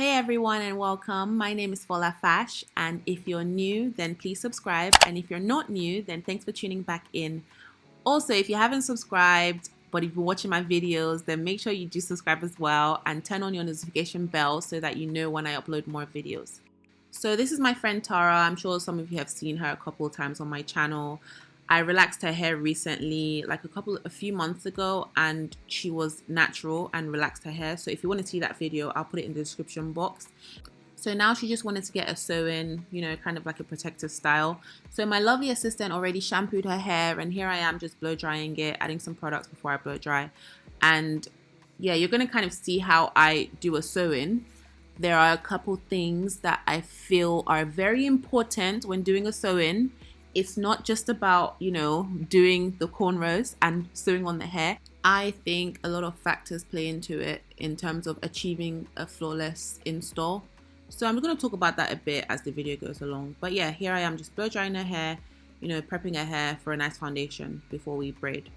Hey everyone and welcome. My name is Fola Fash, and if you're new, then please subscribe, and if you're not new, then thanks for tuning back in. Also, if you haven't subscribed but if you're watching my videos, then make sure you do subscribe as well and turn on your notification bell so that you know when I upload more videos. So this is my friend Tara. I'm sure some of you have seen her a couple of times on my channel. I relaxed her hair recently, like a few months ago, and she was natural and relaxed her hair. So if you want to see that video, I'll put it in the description box. So now she just wanted to get a sew-in, you know, kind of like a protective style. So my lovely assistant already shampooed her hair, and here I am just blow drying it, adding some products before I blow dry. And yeah, you're going to kind of see how I do a sew-in. There are a couple things that I feel are very important when doing a sew-in. It's not just about, you know, doing the cornrows and sewing on the hair. I think a lot of factors play into it in terms of achieving a flawless install. So I'm going to talk about that a bit as the video goes along. But yeah, here I am just blow drying her hair, you know, prepping her hair for a nice foundation before we braid.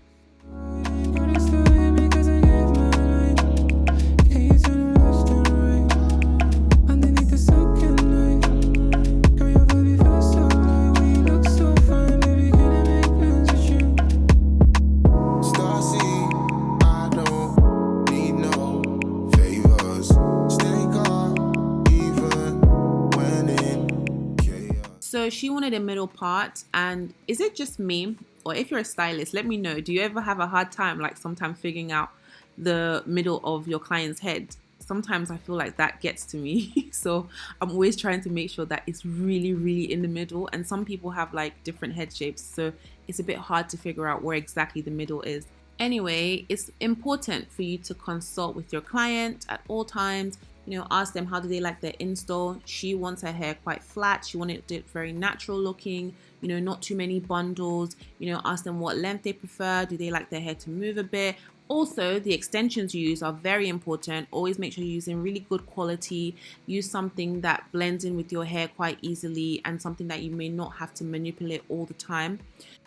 So she wanted a middle part, and is it just me, or if you're a stylist, let me know, do you ever have a hard time like sometimes figuring out the middle of your client's head? Sometimes I feel like that gets to me. So I'm always trying to make sure that it's really in the middle, and some people have like different head shapes, so it's a bit hard to figure out where exactly the middle is. Anyway, it's important for you to consult with your client at all times. You know, ask them how do they like their install. She wants her hair quite flat. She wanted it very natural looking, you know, not too many bundles. You know, ask them what length they prefer. Do they like their hair to move a bit? Also, the extensions you use are very important. Always make sure you're using really good quality. Use something that blends in with your hair quite easily and something that you may not have to manipulate all the time.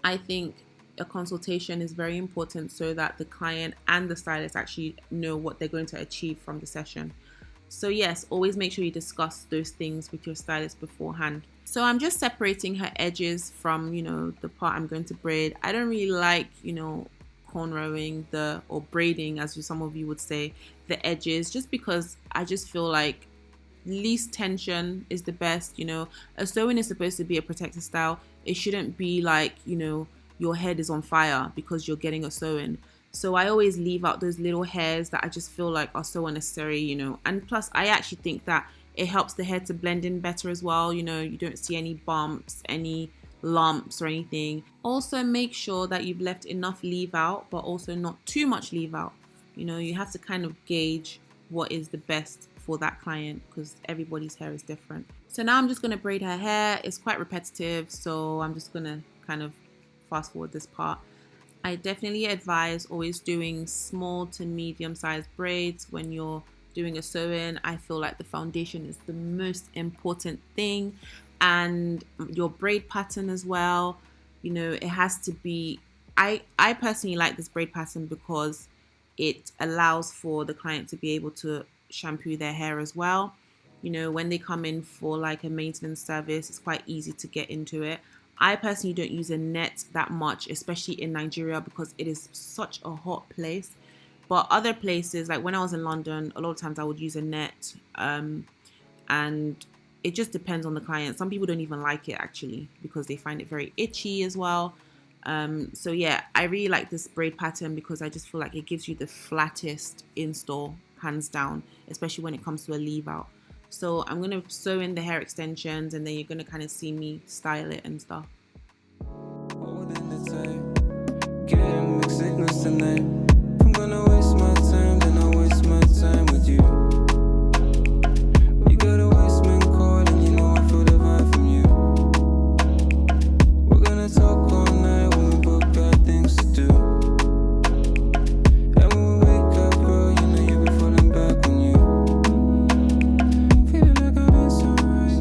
I think a consultation is very important so that the client and the stylist actually know what they're going to achieve from the session. So yes, always make sure you discuss those things with your stylist beforehand. So I'm just separating her edges from, you know, the part I'm going to braid. I don't really like, you know, cornrowing or braiding, as some of you would say, the edges, just because I just feel like least tension is the best. You know, a sew-in is supposed to be a protective style. It shouldn't be like, you know, your head is on fire because you're getting a sew-in. So I always leave out those little hairs that I just feel like are so unnecessary, you know. And plus, I actually think that it helps the hair to blend in better as well. You know, you don't see any bumps, any lumps or anything. Also, make sure that you've left enough leave out, but also not too much leave out. You know, you have to kind of gauge what is the best for that client because everybody's hair is different. So now I'm just going to braid her hair. It's quite repetitive, so I'm just going to kind of fast forward this part. I definitely advise always doing small to medium sized braids when you're doing a sew-in. I feel like the foundation is the most important thing, and your braid pattern as well. You know, it has to be, I personally like this braid pattern because it allows for the client to be able to shampoo their hair as well. You know, when they come in for like a maintenance service, it's quite easy to get into it. I personally don't use a net that much, especially in Nigeria because it is such a hot place. But other places, like when I was in London, a lot of times I would use a net, and it just depends on the client. Some people don't even like it actually because they find it very itchy as well. So yeah, I really like this braid pattern because I just feel like it gives you the flattest install, hands down, especially when it comes to a leave out. So I'm going to sew in the hair extensions, and then you're going to kind of see me style it and stuff. I'm gonna waste my time, then I'll waste my time with you. You got a waste man call, and you know I feel the vibe from you. We're gonna talk all night when we both got things to do. And when we wake up, girl, you know you'll be falling back on you. Feeling like I've been so right.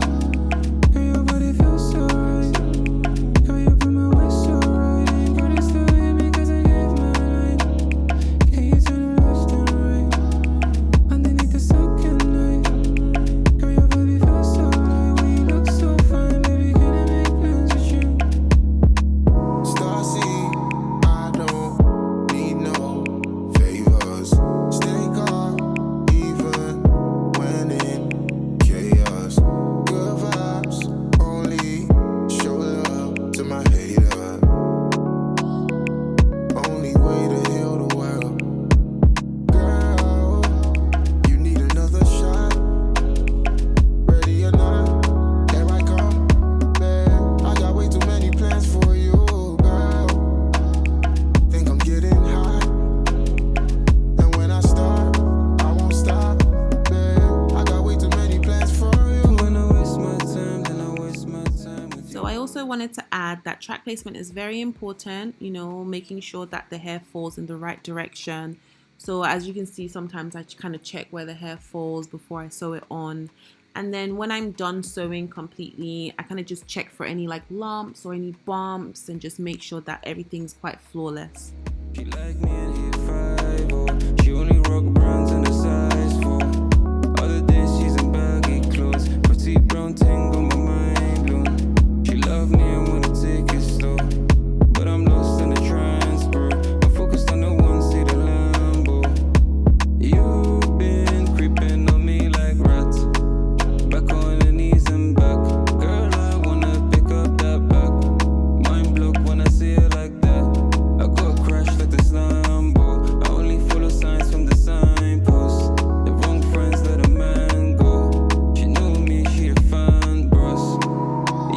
Girl, your body feels so right. Girl, you put my waist so right. Girl, it's still in because I gave my life. also wanted to add that track placement is very important, you know, making sure that the hair falls in the right direction. So as you can see, sometimes I kind of check where the hair falls before I sew it on. And then when I'm done sewing completely, I kind of just check for any like lumps or any bumps and just make sure that everything's quite flawless. She like me and hit 5 she only rock brands in the size 4. Other days she's in baggy clothes, petite brown thing on my mind blown. She love me and wanna take it slow, but I'm lost in the transport. I'm focused on the one see the Lambo. You've been creeping on me like rats, back on the knees and back. Girl, I wanna pick up that back. Mind block when I see it like that. I got crash like this Lambo. I only follow signs from the signpost. The wrong friends let a man go. She know me, she a fan, bros.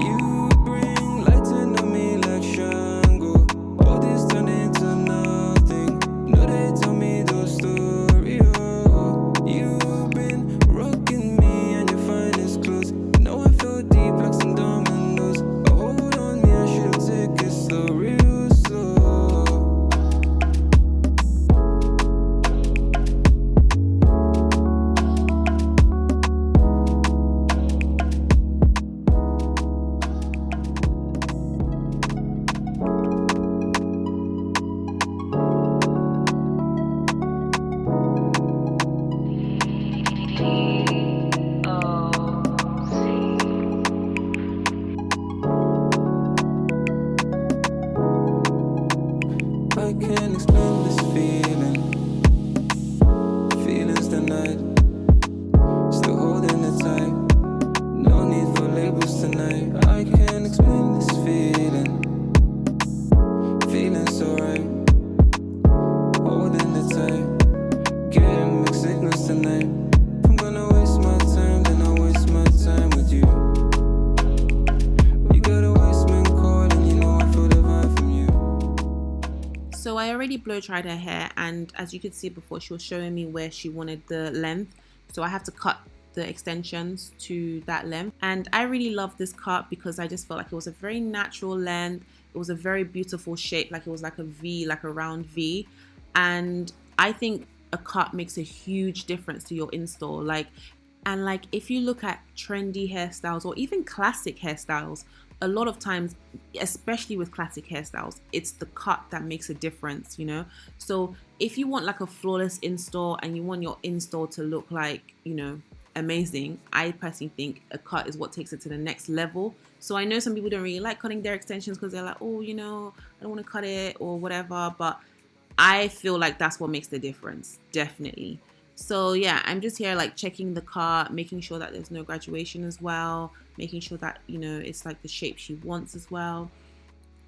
You bring lighting on me like Shango. All this turned into nothing. No, they tell me those stories. Oh, you've been rocking me and your finest clothes. Now I feel deep like some dominoes. Oh, hold on me, I should've taken it slow, real slow. I can't explain this feeling. Feelings tonight, still holding it tight. No need for labels tonight. I can't explain this feeling. Feeling so right, holding it tight. Getting mixed signals tonight. I'm gonna waste my time, then I'll waste my time with you. You got a waste man calling, you know I feel the vibe from you. So I already blow dried her hair, and as you could see before, she was showing me where she wanted the length. So I have to cut the extensions to that length. And I really love this cut because I just felt like it was a very natural length. It was a very beautiful shape, like it was like a V, like a round V. And I think a cut makes a huge difference to your install. Like if you look at trendy hairstyles or even classic hairstyles, a lot of times, especially with classic hairstyles, it's the cut that makes a difference, you know? So if you want like a flawless install and you want your install to look like, you know, amazing, I personally think a cut is what takes it to the next level. So I know some people don't really like cutting their extensions because they're like, oh, you know, I don't want to cut it or whatever, but I feel like that's what makes the difference, definitely. So yeah, I'm just here like checking the cut, making sure that there's no graduation as well, making sure that, you know, it's like the shape she wants as well.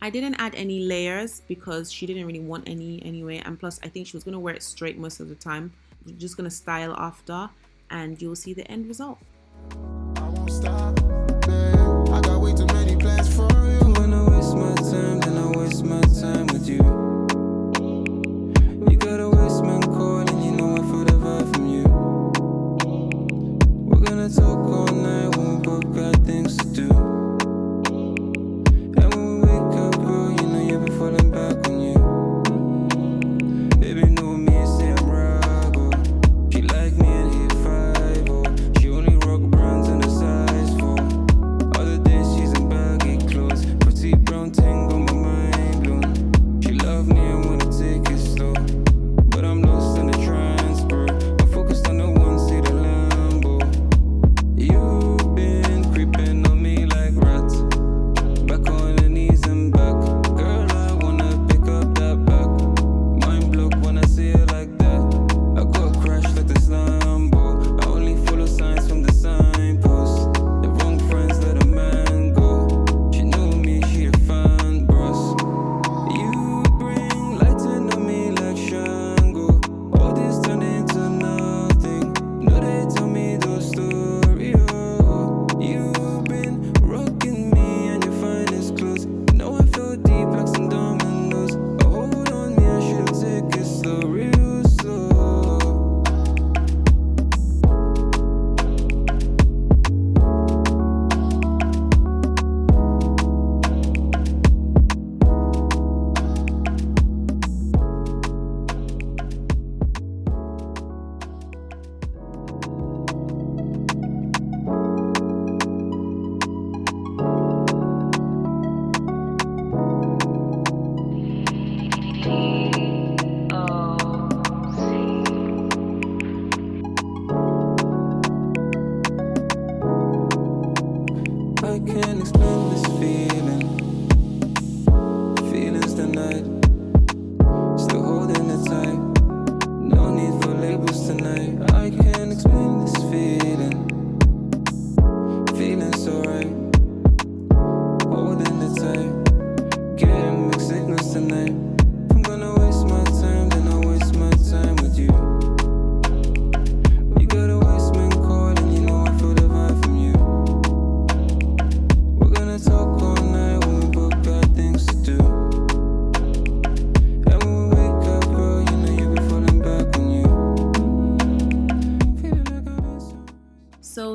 I didn't add any layers because she didn't really want any anyway, and plus I think she was going to wear it straight most of the time. We're just going to style after and you'll see the end result. I won't stop, babe. I got way too many plans for you. I'm gonna waste my time, then I'll waste my time with you. You got a waste man calling, you know I feel the vibe from you. We're gonna talk all night when we both got things to do. And when we wake up, girl, you know you'll be falling back on you. Baby, know me and say I'm rago. She like me and hit 5 she only rock brands in the size 4. Other days she's in baggy clothes, petite brown thing on my mind blown. She love me and wanna take it slow, but I'm lost in the transport. I'm focused on the one see the Lambo. You've been creeping on me like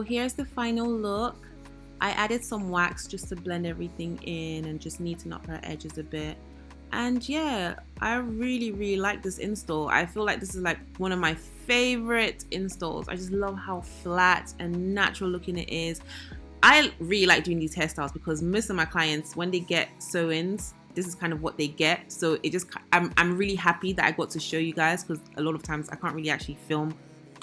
So here's the final look. I added some wax just to blend everything in and just neaten up her edges a bit. And yeah, I really like this install. I feel like this is like one of my favorite installs. I just love how flat and natural looking it is. I really like doing these hairstyles because most of my clients, when they get sew-ins, this is kind of what they get. So it just, I'm really happy that I got to show you guys, because a lot of times I can't really actually film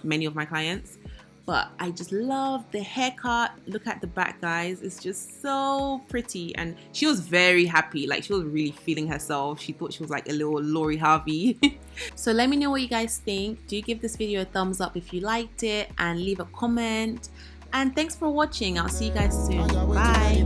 many of my clients. But I just love the haircut. Look at the back, guys. It's just so pretty. And she was very happy. Like, she was really feeling herself. She thought she was like a little Lori Harvey. So let me know what you guys think. Do give this video a thumbs up if you liked it, and leave a comment. And thanks for watching. I'll see you guys soon. Bye.